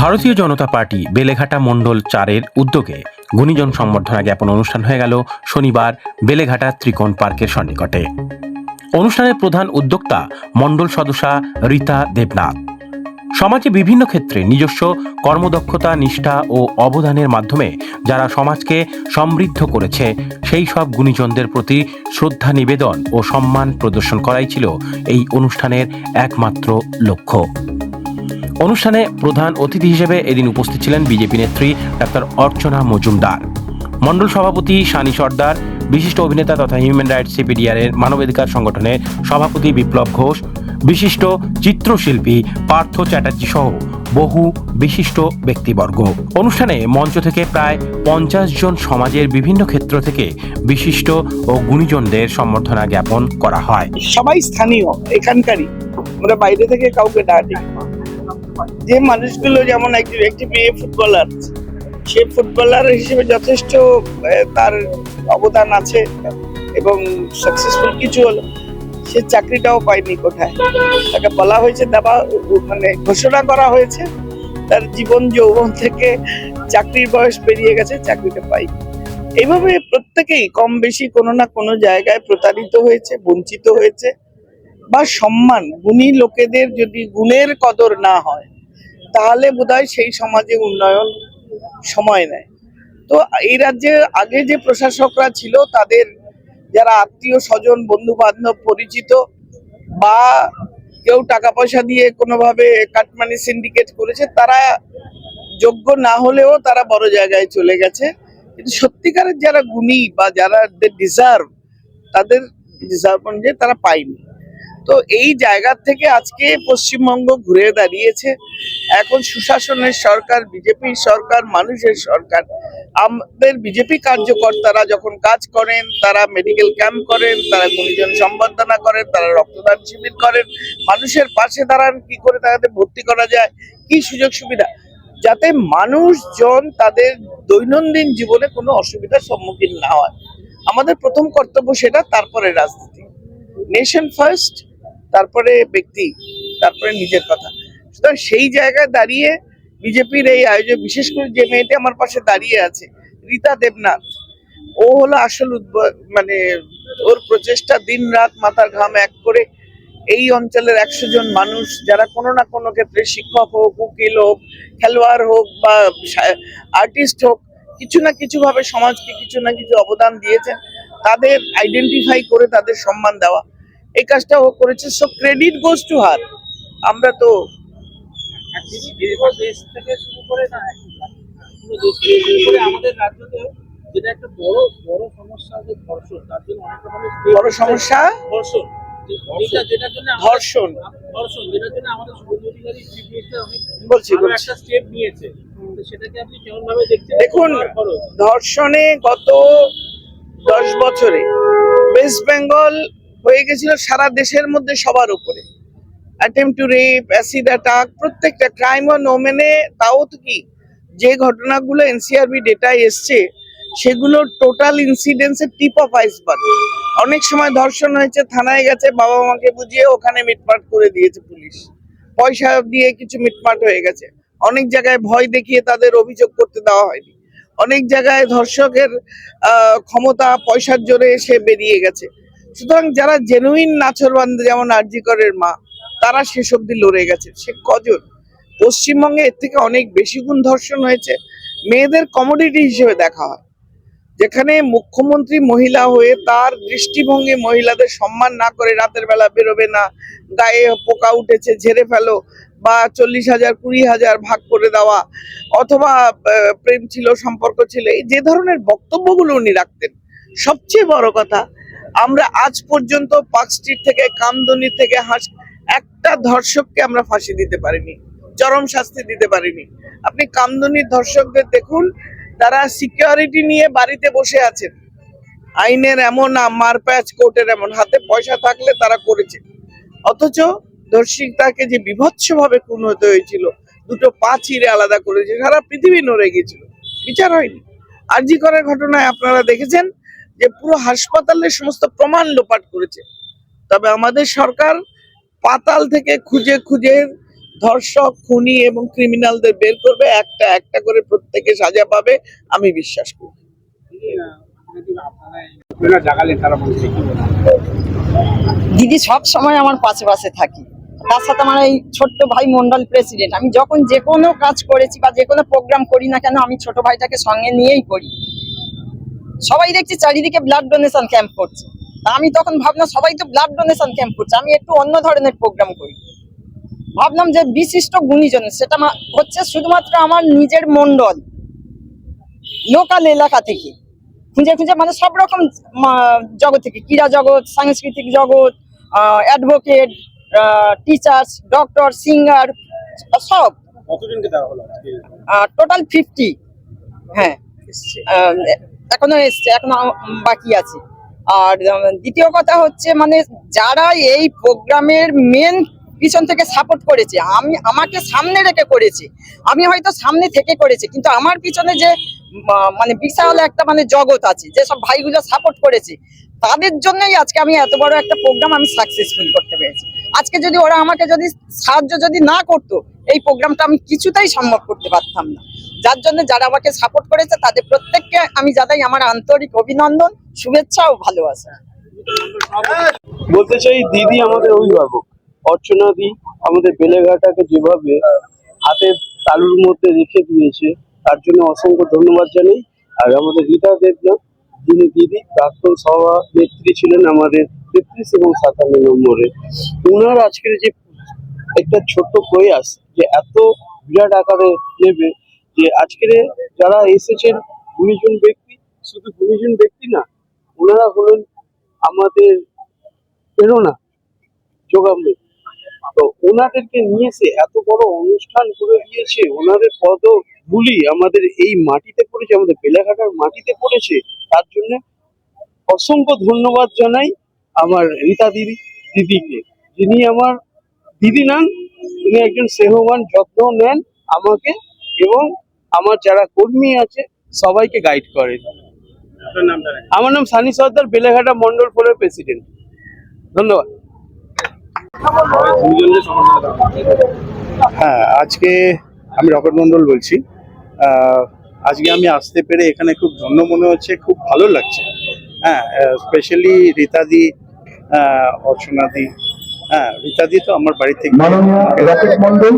ভারতীয় জনতা পার্টি বেলেঘাটা মণ্ডল 4-এর উদ্যোগে গুণীজন সংবর্ধনা জ্ঞাপন অনুষ্ঠান হয়ে গেল শনিবার বেলেঘাটা ত্রিকোণ পার্কের সন্নিকটে। অনুষ্ঠানের প্রধান উদ্যোক্তা মণ্ডল সদস্যা রীতা দেবনাথ। সমাজে বিভিন্ন ক্ষেত্রে নিজস্ব কর্মদক্ষতা, নিষ্ঠা ও অবদানের মাধ্যমে যারা সমাজকে সমৃদ্ধ করেছে সেই সব গুণীজনদের প্রতি শ্রদ্ধা নিবেদন ও সম্মান প্রদর্শন করাই ছিল এই অনুষ্ঠানের একমাত্র লক্ষ্য। অনুষ্ঠানে প্রধান অতিথি হিসেবে এদিন উপস্থিত ছিলেন বিজেপি নেত্রী ডাক্তার অর্চনা মজুমদার, মণ্ডল সভাপতি শানি সর্দার, বিশিষ্ট অভিনেতা তথা হিউম্যান রাইটস সিপিডিআর-এর মানবাধিকার সংগঠনের সভাপতি বিপ্লব ঘোষ, বিশিষ্ট চিত্রশিল্পী পার্থ চ্যাটার্জি সহ বহু বিশিষ্ট ব্যক্তিবর্গ। অনুষ্ঠানে মঞ্চ থেকে প্রায় 50 জন সমাজের বিভিন্ন ক্ষেত্র থেকে বিশিষ্ট ও গুণীজনদের সম্বর্ধনা জ্ঞাপন করা হয়। সবাই স্থানীয়, এখানকারই, আমরা বাইরে থেকে কাউকে ডাকি। যে মানুষগুলো যেমন একটি মেয়ে ফুটবলার, সে ফুটবলার হিসেবে যথেষ্ট তার অবদান আছে এবং সাকসেসফুল কিছু হলো, সে চাকরিটাও পায়নি। কোথায় তাকে বলা হয়েছে, ঘোষণা করা হয়েছে তার জীবন যৌবন থেকে চাকরির বয়স পেরিয়ে গেছে, চাকরিটা পাই। এইভাবে প্রত্যেকেই কম বেশি কোনো না কোনো জায়গায় প্রতারিত হয়েছে, বঞ্চিত হয়েছে। বা সম্মান, গুণী লোকেদের যদি গুণের কদর না হয় তাহলে বোধহয় সেই সমাজে উন্নয়ন সময় নেয়। তো এই রাজ্যে আগে যে প্রশাসকরা ছিল, তাদের যারা আত্মীয় স্বজন, বন্ধু বান্ধব, পরিচিত বা কেউ টাকা পয়সা দিয়ে কোনোভাবে কাটমানি সিন্ডিকেট করেছে, তারা যোগ্য না হলেও তারা বড় জায়গায় চলে গেছে। কিন্তু সত্যিকারের যারা গুণী বা যারা ডিজার্ভ, তাদের ডিজার্ভ অনুযায়ী তারা পায়নি। তো এই জায়গা থেকে আজকে পশ্চিমবঙ্গ ঘুরে দাঁড়িয়েছে। এখন সুশাসনের সরকার, বিজেপির সরকার, মানুষের সরকার। আমাদের বিজেপি কার্যকর্তারা যখন কাজ করেন, তারা মেডিকেল ক্যাম্প করেন, তারা গুণীজন সম্বর্ধনা করেন, তারা রক্তদান শিবির করেন, মানুষের পাশে দাঁড়ান কি করে তাদের ভর্তি করা যায়, কি সুযোগ সুবিধা, যাতে মানুষজন তাদের দৈনন্দিন জীবনে কোনো অসুবিধার সম্মুখীন না হয়। আমাদের প্রথম কর্তব্য সেটা, তারপরে রাজনীতি। নেশন ফার্স্ট, তারপরে ব্যক্তি, তারপরে নিজের কথা। সুতরাং সেই জায়গায় দাঁড়িয়ে বিজেপির এই আয়োজন, বিশেষ করে যে মেয়েটি আমার পাশে দাঁড়িয়ে আছে, রীতা দেবনাথ, ও হলো আসল ওর প্রচেষ্টা, দিন রাত মাথার ঘাম এক করে এই অঞ্চলের 100 জন মানুষ যারা কোনো না কোনো ক্ষেত্রে শিক্ষক হোক, উকিল হোক, খেলোয়াড় হোক বা আর্টিস্ট হোক, কিছু না কিছু ভাবে সমাজকে কিছু না কিছু অবদান দিয়েছেন, তাদের আইডেন্টিফাই করে তাদের সম্মান দেওয়া, এই কাজটা ও করেছে। So credit goes to her. আমরা তো দেশ থেকে শুরু করে না, আমাদের রাজ্যতে যেটা একটা বড় সমস্যা, যে ধর্ষণ, তার জন্য অনেক রকমের বড় সমস্যা, ধর্ষণ, যেটার জন্য আমাদের শুভেন্দু অধিকারী চিফ মিনিস্টার অনেক একটা স্টেপ নিয়েছে। সেটাকে আপনি কেমন ভাবে দেখছেন? দেখুন, ধর্ষণে গত 10 বছরে ওয়েস্ট বেঙ্গল হয়ে গেছিল সারা দেশের মধ্যে সবার উপরে। Attempt to rape, acid attack, প্রত্যেকটা ক্রাইম অন ওমেনে। তাও তো কি, যে ঘটনাগুলো এনসিআরবি ডেটায় এসছে সেগুলো টোটাল ইনসিডেন্সের টিপ অফ আইসবার্গ। অনেক সময় ধর্ষণ হয়েছে, থানায় গেছে, বাবা মাকে বুঝিয়ে ওখানে মিটমাট করে দিয়েছে পুলিশ, পয়সা দিয়ে কিছু মিটমাট হয়ে গেছে। অনেক জায়গায় ভয় দেখিয়ে তাদের অভিযোগ করতে দেওয়া হয়নি। অনেক জায়গায় ধর্ষকের ক্ষমতা, পয়সার জোরে সে বেরিয়ে গেছে। সুতরাং যারা জেনুইন নাছোড়বান্ধা, যেমন আরজি করের মা, তারা শেষ অব্দি লড়ে গেছে। সে কজন? পশ্চিমবঙ্গে এর থেকে অনেক বেশি গুণ ধর্ষণ হয়েছে। মেয়েদের কমোডিটি হিসেবে দেখা হয়, যেখানে মুখ্যমন্ত্রী মহিলা হয়ে তার দৃষ্টিভঙ্গি মহিলাদের সম্মান না করে, রাতের বেলা বেরোবে না, গায়ে পোকা উঠেছে ঝেড়ে ফেলো, বা 40,000 20,000 ভাগ করে দেওয়া, অথবা প্রেম ছিল, সম্পর্ক ছিল, এই যে ধরনের বক্তব্যগুলো উনি রাখতেন। সবচেয়ে বড় কথা, আমরা আজ পর্যন্ত পার্ক স্ট্রিট থেকে, কামদুনি থেকে একটা ধর্ষককে আমরা ফাঁসি দিতে পারিনি, চরম শাস্তি দিতে পারিনি। আপনি কামদুনির ধর্ষকদের দেখুন, তারা সিকিউরিটি নিয়ে বাড়িতে বসে আছেন। আইনের এমন মারপ্যাচ, কোর্টের এমন, হাতে পয়সা থাকলে তারা করেছে। অথচ ধর্ষিতাকে যে বিভৎসভাবে খুন হতে হয়েছিল, 2 পা চিরে আলাদা করেছে, সারা পৃথিবী নড়ে গেছিল, বিচার হয়নি। আরজি করার ঘটনায় আপনারা দেখেছেন যে পুরো হাসপাতালের সমস্ত প্রমাণ লোপাট করেছে। তবে আমাদের সরকার পাতাল থেকে খুঁজে খুঁজে ধর্ষক, খুনি এবং ক্রিমিনালদের বের করবে, একটা একটা করে প্রত্যেকে সাজা পাবে, আমি বিশ্বাস করি। দিদি সব সময় আমার পাশে পাশে থাকি। তার সাথে আমার এই ছোট্ট ভাই মন্ডল প্রেসিডেন্ট। আমি যখন যে কোনো কাজ করেছি বা যে কোনো প্রোগ্রাম করি না কেন, আমি ছোট ভাইটাকে সঙ্গে নিয়েই করি। সবাই দেখছি চারিদিকে ব্লাড ডোনেশন ক্যাম্প করছে, তা আমি তখন ভাবলাম সবাই তো ব্লাড ডোনেশন ক্যাম্প করছে, আমি একটু অন্য ধরনের প্রোগ্রাম করি। ভাবলাম যে বিশিষ্ট গুণীজন, সেটা হচ্ছে শুধুমাত্র আমার নিজের মন্ডল, লোকাল এলাকা থেকে খুঁজে খুঁজে, মানে সব রকম জগৎ থেকে, ক্রীড়া জগৎ, সাংস্কৃতিক জগৎ, অ্যাডভোকেট, টিচার্স, ডক্টর, সিঙ্গার, সব। কতজনকে দেওয়া হলো? টোটাল 50। হ্যাঁ, আহ, এখনো এসছে, এখনো বাকি আছে। আর দ্বিতীয় কথা হচ্ছে, মানে যারা এই প্রোগ্রামের মেন পিছন থেকে সাপোর্ট করেছে, আমাকে সামনে রেখে করেছে, আমি হয়তো সামনে থেকে করেছি, কিন্তু আমার পিছনে যে মানে বিশাল একটা মানে জগৎ আছে, যে সব ভাইগুলো সাপোর্ট করেছে, তাদের জন্যই আজকে আমি এত বড় একটা প্রোগ্রাম আমি সাকসেসফুল করতে পেরেছি। আজকে যদি ওরা আমাকে যদি সাহায্য যদি না করতো, এই প্রোগ্রামটা আমি কিছুতেই সম্ভব করতে পারতাম না। যার জন্য যারা আমাকে সাপোর্ট করেছে, তাদের প্রত্যেককে আমি জানাই আমার আন্তরিক অভিনন্দন, শুভেচ্ছা ও ভালোবাসা। বলতে চাই, দিদি আমাদের অভিভাবক। অর্চনা দি আমাদের বেলেঘাটাকে যেভাবে হাতের তালুর মধ্যে রেখে দিয়েছে, তার জন্য অসংখ্য ধন্যবাদ জানাই। আর আমাদের রীতা দেবনাথ, যিনি দিদি প্রাক্তন সভানেত্রী ছিলেন আমাদের 33 এবং 57 নম্বরে, ওনার আজকের যে একটা ছোট্ট প্রয়াস, যে এত বিরাট আকারে নেবে, যে আজকের যারা এসেছেন গুণীজন ব্যক্তি, শুধু গুণীজন ব্যক্তি না, ওনারা হলেন আমাদের প্রেরণা যোগাবে। তো ওনাদেরকে নিয়ে এসে এত বড় অনুষ্ঠান করে দিয়েছে, ওনাদের পদধূলি আমাদের এই মাটিতে পড়েছে, আমাদের বেলেঘাটার মাটিতে পড়েছে, তার জন্য অসংখ্য ধন্যবাদ জানাই আমার রীতা দিদিকে, যিনি আমার দিদি নন, তিনি একজন স্নেহবান, যত্ন নেন আমাকে এবং আমার যারা কর্মী আছে সবাইকে গাইড করেন। আমার নাম সানি সর্দার, বেলেঘাটা মন্ডল ফোরের প্রেসিডেন্ট। ধন্যবাদ। হ্যাঁ, আজকে আমি রকেট মন্ডল বলছি। আজকে আমি আসতে পেরে এখানে খুব ধন্য মনে হচ্ছে, খুব ভালো লাগছে। হ্যাঁ, স্পেশালি রীতাদি, অর্চনাদি। হ্যাঁ, রীতাদি তো আমার বাড়ি থেকে মাননীয় রকেট মন্ডল